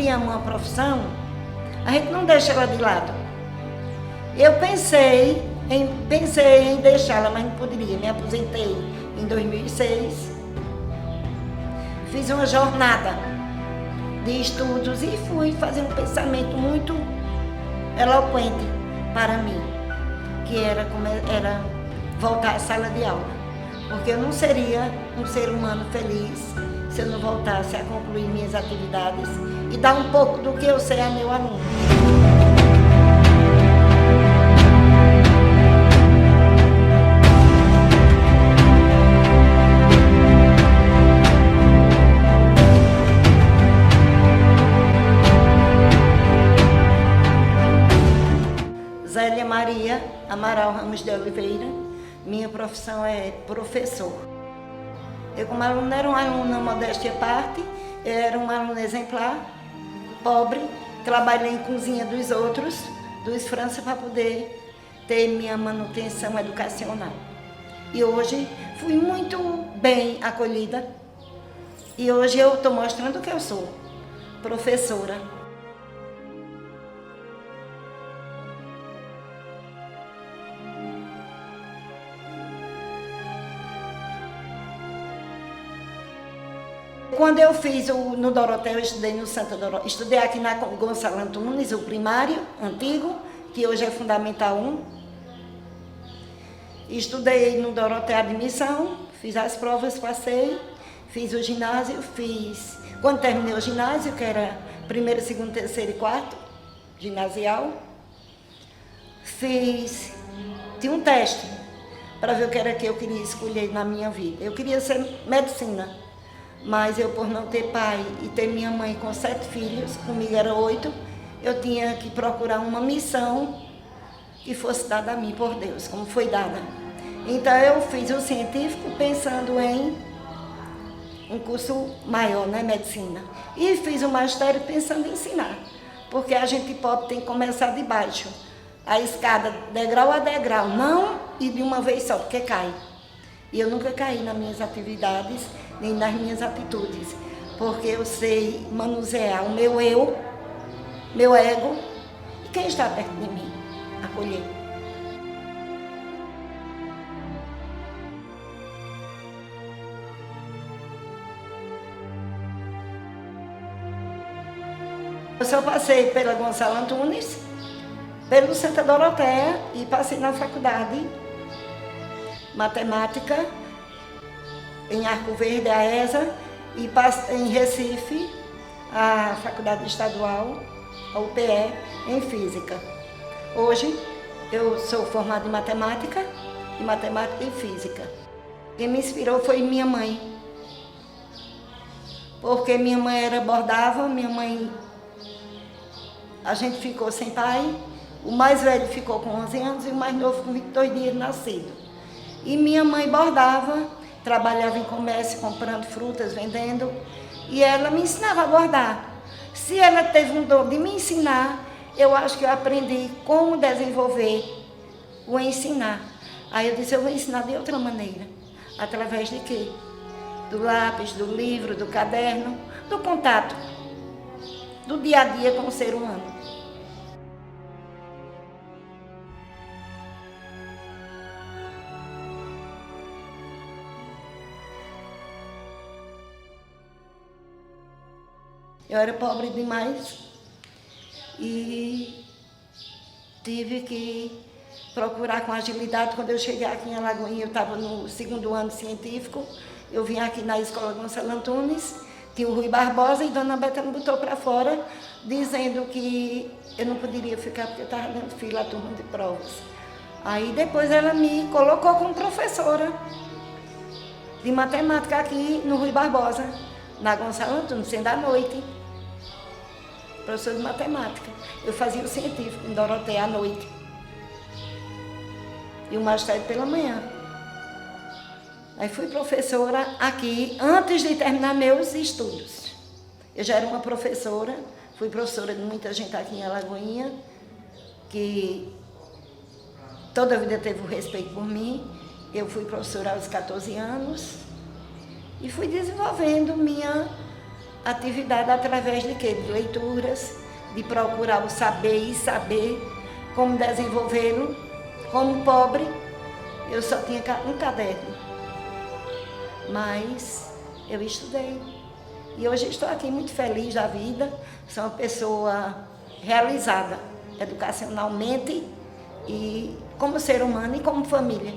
gente ama uma profissão, a gente não deixa ela de lado. Eu pensei em deixá-la, mas não poderia. Me aposentei em 2006. Fiz uma jornada de estudos e fui fazer um pensamento muito eloquente para mim, que era voltar à sala de aula. Porque eu não seria um ser humano feliz se eu não voltasse a concluir minhas atividades e dar um pouco do que eu sei a meu aluno. Zélia Maria Amaral Ramos de Oliveira, minha profissão é professor. Eu como aluna era uma aluna modéstia à parte, eu era uma aluna exemplar, pobre, trabalhei em cozinha dos outros, dos França, para poder ter minha manutenção educacional. E hoje fui muito bem acolhida e hoje eu estou mostrando que eu sou professora. Quando eu fiz no Doroté, eu estudei no Santa Doroté, estudei aqui na Gonçalo Antunes, o primário, antigo, que hoje é Fundamental 1. Estudei no Doroté Admissão, fiz as provas, passei, fiz o ginásio, quando terminei o ginásio, que era primeiro, segundo, terceiro e quarto, ginasial, tinha um teste para ver o que era que eu queria escolher na minha vida. Eu queria ser medicina. Mas eu, por não ter pai e ter minha mãe com 7 filhos, comigo era 8, eu tinha que procurar uma missão que fosse dada a mim por Deus, como foi dada. Então eu fiz o científico pensando em um curso maior, né, medicina. E fiz o magistério pensando em ensinar, porque a gente pobre tem que começar de baixo, a escada degrau a degrau, não ir de uma vez só, porque cai. E eu nunca caí nas minhas atividades, nem nas minhas atitudes, porque eu sei manusear o meu eu, meu ego, e quem está perto de mim, acolher. Eu só passei pela Gonçalo Antunes, pelo Santa Dorotéia e passei na faculdade, matemática, em Arco Verde, a ESA, e em Recife, a Faculdade Estadual, a UPE, em Física. Hoje, eu sou formada em Matemática e Física. Quem me inspirou foi minha mãe, porque minha mãe bordava, a gente ficou sem pai, o mais velho ficou com 11 anos e o mais novo com 22 dias de nascido. E minha mãe bordava, trabalhava em comércio, comprando frutas, vendendo, e ela me ensinava a bordar. Se ela teve um dom de me ensinar, eu acho que eu aprendi como desenvolver o ensinar. Aí eu disse, eu vou ensinar de outra maneira. Através de quê? Do lápis, do livro, do caderno, do contato, do dia a dia com o ser humano. Eu era pobre demais e tive que procurar com agilidade. Quando eu cheguei aqui em Alagoinha, eu estava no 2º ano científico, eu vim aqui na Escola Gonçalo Antunes, tinha o Rui Barbosa e Dona Beta me botou para fora, dizendo que eu não poderia ficar porque eu estava dando fila à turma de provas. Aí depois ela me colocou como professora de matemática aqui no Rui Barbosa, na Gonçalo Antunes, sendo à noite. Professor de matemática. Eu fazia o científico em Dorotéia à noite. E o magistério pela manhã. Aí fui professora aqui, antes de terminar meus estudos. Eu já era uma professora, fui professora de muita gente aqui em Alagoinha, que toda a vida teve o respeito por mim. Eu fui professora aos 14 anos e fui desenvolvendo minha atividade através de quê? De leituras, de procurar o saber e saber como desenvolvê-lo. Como pobre, eu só tinha um caderno, mas eu estudei. E hoje estou aqui muito feliz da vida, sou uma pessoa realizada educacionalmente e como ser humano e como família.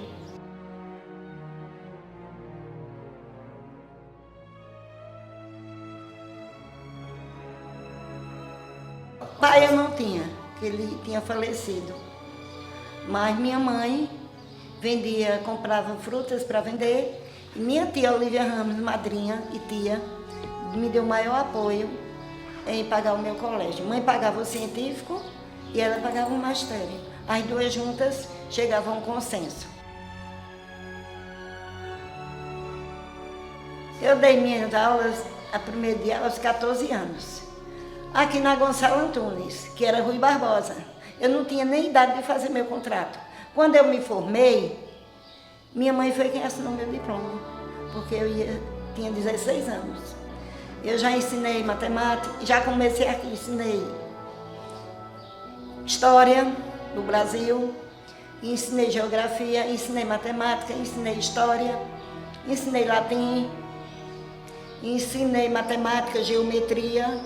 Pai eu não tinha, ele tinha falecido. Mas minha mãe comprava frutas para vender. E minha tia Olívia Ramos, madrinha e tia, me deu o maior apoio em pagar o meu colégio. Mãe pagava o científico e ela pagava o magistério. As duas juntas chegavam a um consenso. Eu dei minhas aulas, a primeira dia, aos 14 anos. Aqui na Gonçalo Antunes, que era Rui Barbosa. Eu não tinha nem idade de fazer meu contrato. Quando eu me formei, minha mãe foi quem assinou meu diploma, porque tinha 16 anos. Eu já ensinei matemática, já comecei aqui, ensinei história do Brasil, ensinei geografia, ensinei matemática, ensinei história, ensinei latim, ensinei matemática, geometria,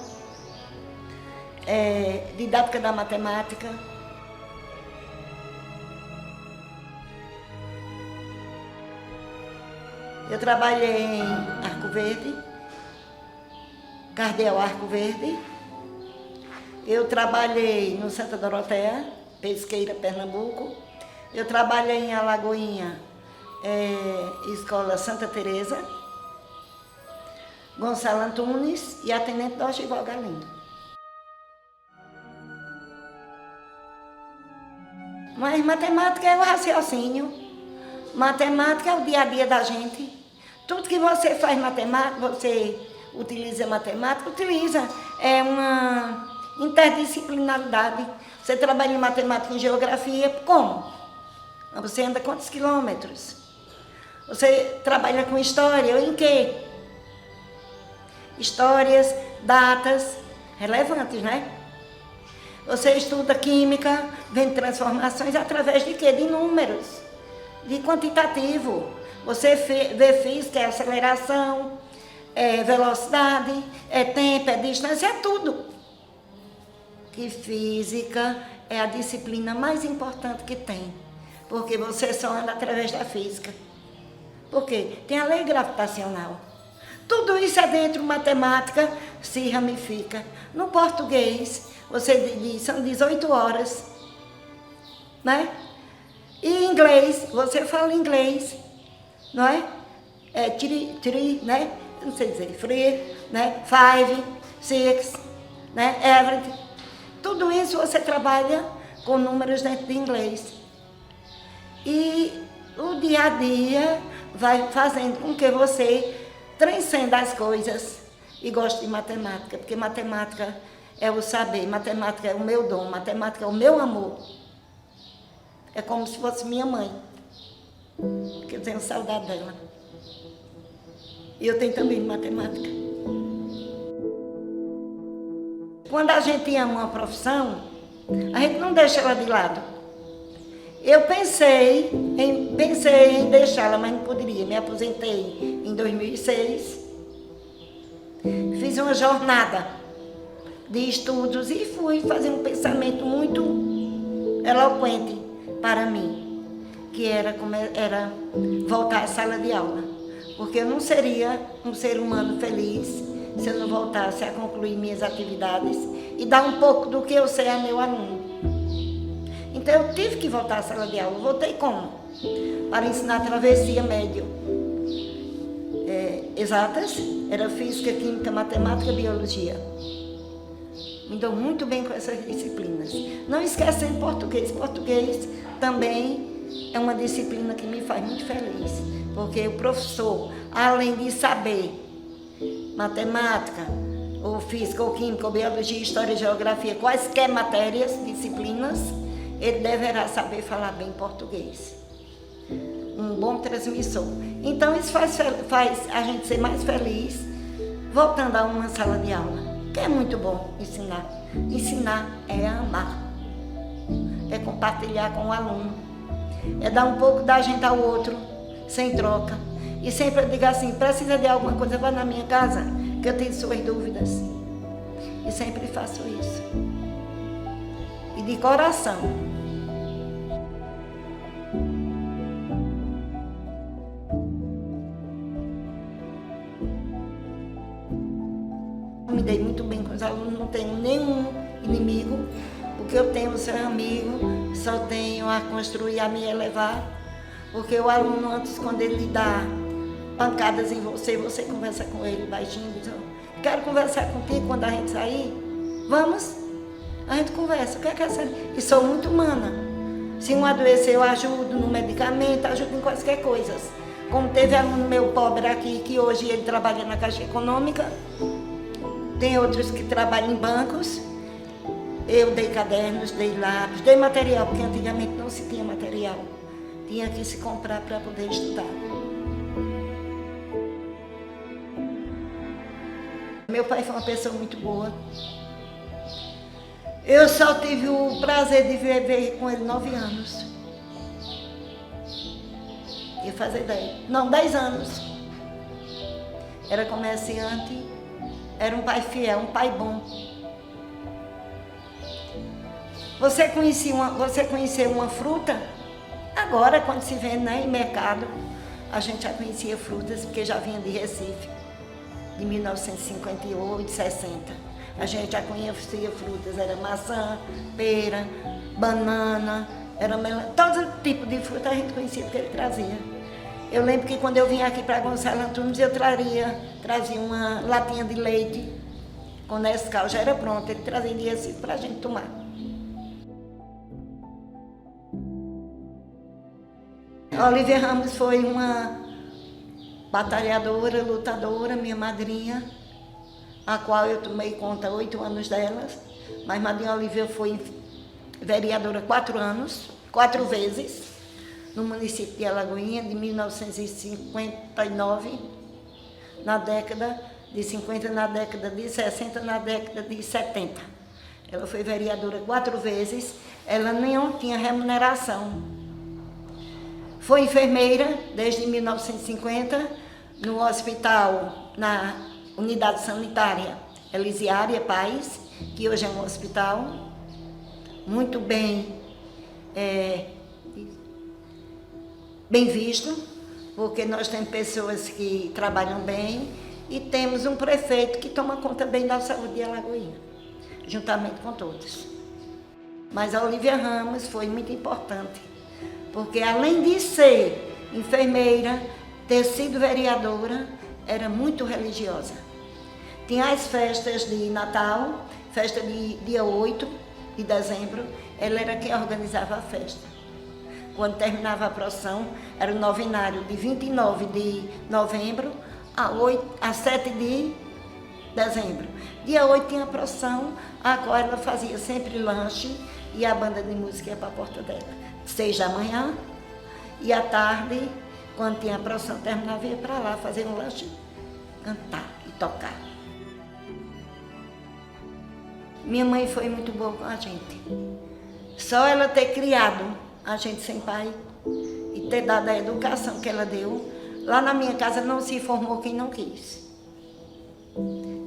didática da matemática. Eu trabalhei em Arco Verde, Cardeal Arco Verde. Eu trabalhei no Santa Doroteia, Pesqueira, Pernambuco. Eu trabalhei em Alagoinha, Escola Santa Teresa, Gonçalo Antunes e Atendente do Archival Galindo. Mas matemática é o raciocínio, matemática é o dia a dia da gente. Tudo que você faz matemática, você utiliza matemática, é uma interdisciplinaridade. Você trabalha em matemática e em geografia, como? Você anda quantos quilômetros? Você trabalha com história, ou em quê? Histórias, datas relevantes, né? Você estuda química, vendo transformações através de quê? De números, de quantitativo. Você vê física, é aceleração, é velocidade, é tempo, é distância, é tudo. Que física é a disciplina mais importante que tem, porque você só anda através da física. Por quê? Tem a lei gravitacional. Tudo isso é dentro de matemática, se ramifica. No português, você diz, são 18 horas, né? E em inglês, você fala inglês, não é? É three, né? Não sei dizer, free, né? 5, 6, né? Everything. Tudo isso você trabalha com números dentro de inglês. E o dia a dia vai fazendo com que você transcenda as coisas e goste de matemática, porque matemática é o saber, matemática é o meu dom, matemática é o meu amor. É como se fosse minha mãe, que eu tenho saudade dela. E eu tenho também matemática. Quando a gente ama uma profissão, a gente não deixa ela de lado. Eu pensei em deixá-la, mas não poderia. Me aposentei em 2006. Fiz uma jornada de estudos e fui fazer um pensamento muito eloquente para mim, que era voltar à sala de aula. Porque eu não seria um ser humano feliz se eu não voltasse a concluir minhas atividades e dar um pouco do que eu sei a meu aluno. Então eu tive que voltar à sala de aula. Voltei como? Para ensinar travessia médio. Exatas, era física, química, matemática, biologia. Me dou muito bem com essas disciplinas. Não esquecem português. Português também é uma disciplina que me faz muito feliz. Porque o professor, além de saber matemática, ou física, ou química, ou biologia, história, geografia, quaisquer matérias, disciplinas, ele deverá saber falar bem português. Um bom transmissor. Então isso faz a gente ser mais feliz, voltando a uma sala de aula, que é muito bom ensinar. Ensinar é amar, é compartilhar com o aluno, é dar um pouco da gente ao outro, sem troca. E sempre eu digo assim, precisa de alguma coisa, vá na minha casa, que eu tenho suas dúvidas. E sempre faço isso. E de coração. Me dei muito bem com os alunos, não tenho nenhum inimigo. O que eu tenho ser amigo, só tenho a construir, a me elevar. Porque o aluno, antes, quando ele lhe dá pancadas em você, você conversa com ele baixinho, diz, quero conversar contigo quando a gente sair. Vamos? A gente conversa. O que é essa? E sou muito humana. Se um adoecer, eu ajudo no medicamento, ajudo em quaisquer coisas. Como teve aluno meu pobre aqui, que hoje ele trabalha na Caixa Econômica, tem outros que trabalham em bancos. Eu dei cadernos, dei lápis, dei material, porque antigamente não se tinha material. Tinha que se comprar para poder estudar. Meu pai foi uma pessoa muito boa. Eu só tive o prazer de viver com ele 9 anos. Ia fazer 10 anos. Era comerciante, era um pai fiel, um pai bom. Você conheceu uma fruta? Agora, quando se vende, né, em mercado, a gente já conhecia frutas, porque já vinha de Recife, de 1958, 60. A gente já conhecia frutas, era maçã, pera, banana, era melão, todo tipo de fruta a gente conhecia porque ele trazia. Eu lembro que quando eu vinha aqui para Gonçalo Antunes, eu trazia uma latinha de leite, com Nescau, já era pronto, ele trazia de Recife para a gente tomar. A Olivia Ramos foi uma batalhadora, lutadora, minha madrinha, a qual eu tomei conta 8 anos delas, mas Madrinha Olivia foi vereadora 4 vezes, no município de Alagoinha, de 1959, na década de 50, na década de 60, na década de 70. Ela foi vereadora 4 vezes, ela não tinha remuneração. Foi enfermeira desde 1950, no hospital, na unidade sanitária Elisiária Paz, que hoje é um hospital muito bem visto, porque nós temos pessoas que trabalham bem e temos um prefeito que toma conta bem da saúde de Alagoinha, juntamente com todos. Mas a Olivia Ramos foi muito importante, porque além de ser enfermeira, ter sido vereadora, era muito religiosa. Tinha as festas de Natal, festa de dia 8 de dezembro, ela era quem organizava a festa. Quando terminava a procissão, era o novenário de 29 de novembro a 7 de dezembro. Dia 8 tinha a procissão, a qual ela fazia sempre lanche e a banda de música ia para a porta dela. 6 da manhã e à tarde, quando tinha a procissão, terminava, ia para lá fazer um lanche, cantar e tocar. Minha mãe foi muito boa com a gente. Só ela ter criado a gente sem pai e ter dado a educação que ela deu. Lá na minha casa não se formou quem não quis.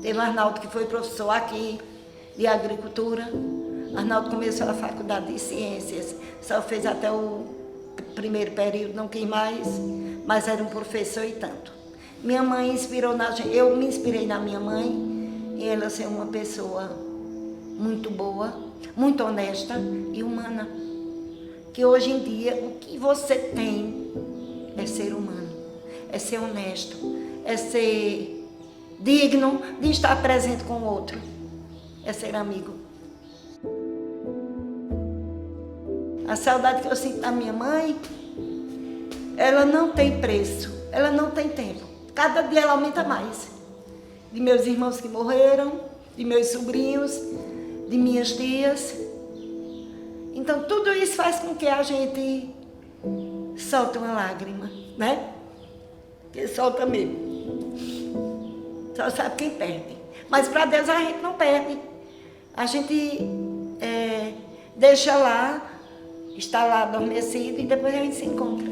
Teve Arnaldo, que foi professor aqui de agricultura. Arnaldo começou a faculdade de ciências, só fez até o primeiro período, não quis mais, mas era um professor e tanto. Minha mãe inspirou na gente, eu me inspirei na minha mãe, e ela ser uma pessoa muito boa, muito honesta e humana. Que hoje em dia o que você tem é ser humano, é ser honesto, é ser digno de estar presente com o outro, é ser amigo. A saudade que eu sinto da minha mãe, ela não tem preço, ela não tem tempo. Cada dia ela aumenta mais. De meus irmãos que morreram, de meus sobrinhos, de minhas tias. Então tudo isso faz com que a gente solte uma lágrima, né? Que solta mesmo. só sabe quem perde. Mas para Deus a gente não perde. A gente deixa lá, está lá adormecido e depois a gente se encontra,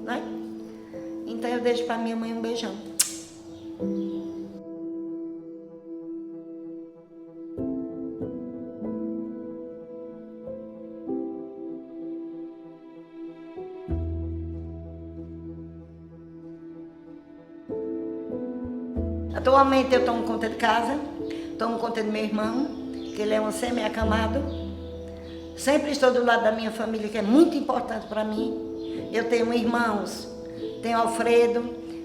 né? Então eu deixo para minha mãe um beijão. Atualmente eu tomo conta de casa, tomo conta do meu irmão, que ele é um semi-acamado. Sempre estou do lado da minha família, que é muito importante para mim. Eu tenho irmãos, tenho Alfredo,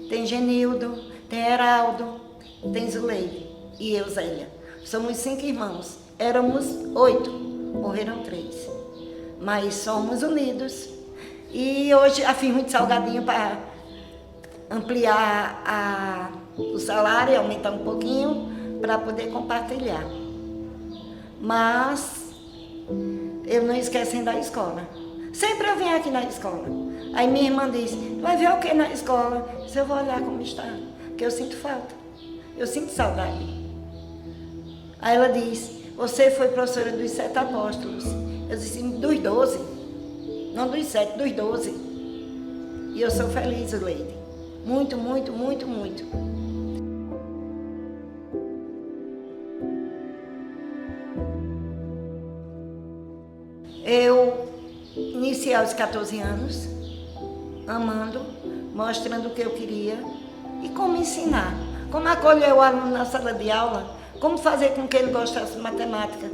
tem Genildo, tem Heraldo, tem Zuleide e eu, Zélia. Somos 5 irmãos, éramos 8, morreram 3. Mas somos unidos. E hoje afirmo de salgadinho para ampliar o salário e aumentar um pouquinho para poder compartilhar. Mas eu não esqueço da escola. Sempre eu venho aqui na escola. Aí minha irmã diz, vai ver o que na escola? Se eu vou olhar como está, porque eu sinto falta. Eu sinto saudade. Aí ela diz, você foi professora dos 7 apóstolos. Eu disse, dos 12. Não dos 7, dos 12. E eu sou feliz, Leide. Muito, muito, muito, muito. Eu iniciei aos 14 anos, amando, mostrando o que eu queria e como ensinar. Como acolher o aluno na sala de aula, como fazer com que ele gostasse de matemática.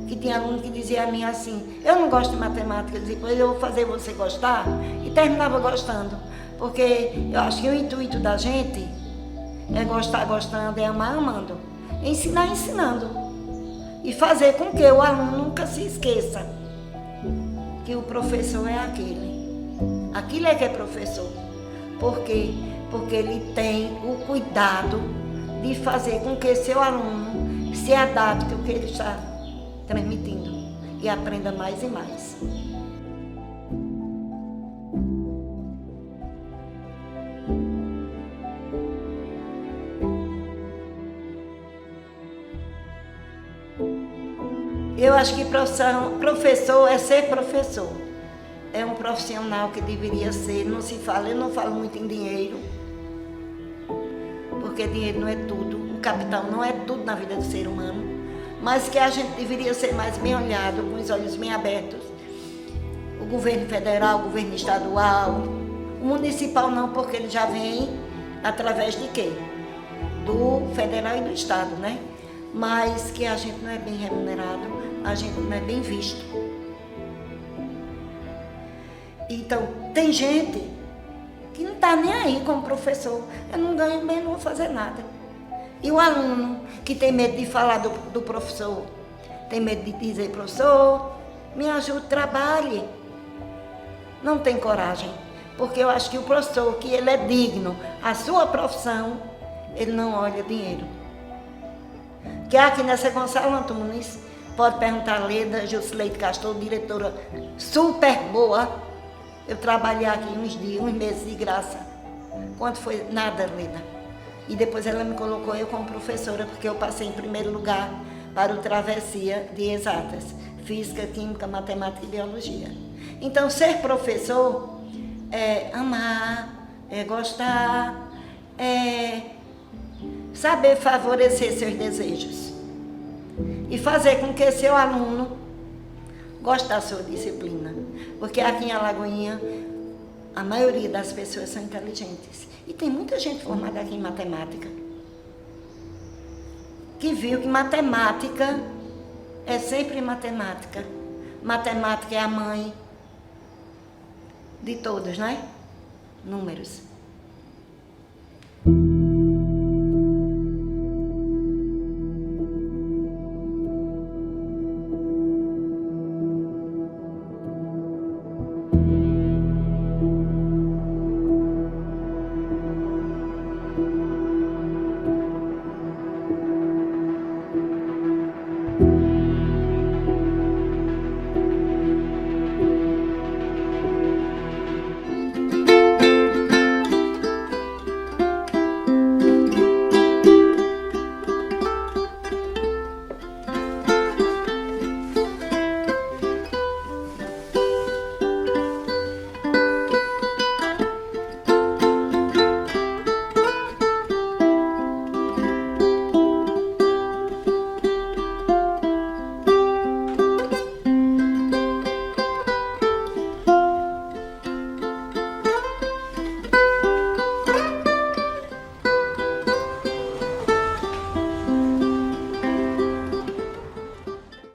Que tinha aluno que dizia a mim assim, eu não gosto de matemática, eu dizia, pois eu vou fazer você gostar, e terminava gostando. Porque eu acho que o intuito da gente é gostar gostando, é amar amando, ensinar ensinando. E fazer com que o aluno nunca se esqueça que o professor é aquele. Aquilo é que é professor. Por quê? Porque ele tem o cuidado de fazer com que seu aluno se adapte ao que ele está transmitindo e aprenda mais e mais. Eu acho que professor é ser professor. É um profissional que deveria ser, não se fala, eu não falo muito em dinheiro, porque dinheiro não é tudo, o capital não é tudo na vida do ser humano, mas que a gente deveria ser mais bem olhado, com os olhos bem abertos. O governo federal, o governo estadual, o municipal não, porque ele já vem através de quê? Do federal e do estado, né? Mas que a gente não é bem remunerado, a gente não é bem visto. Então, tem gente que não está nem aí como professor. Eu não ganho bem, não vou fazer nada. E o aluno que tem medo de falar do professor, tem medo de dizer, professor, me ajude, trabalhe. Não tem coragem, porque eu acho que o professor, que ele é digno, a sua profissão, ele não olha dinheiro. Que aqui nessa Gonçalo Antunes, pode perguntar a Leda Jusileide Castor, diretora super boa. Eu trabalhei aqui uns dias, uns meses de graça. Quanto foi? Nada, Leda. E depois ela me colocou eu como professora, porque eu passei em primeiro lugar para o Travessia de Exatas. Física, Química, Matemática e Biologia. Então, ser professor é amar, é gostar, é saber favorecer seus desejos e fazer com que seu aluno goste da sua disciplina. Porque aqui em Alagoinha, a maioria das pessoas são inteligentes. E tem muita gente formada aqui em matemática, que viu que matemática é sempre matemática. Matemática é a mãe de todos, né? Números.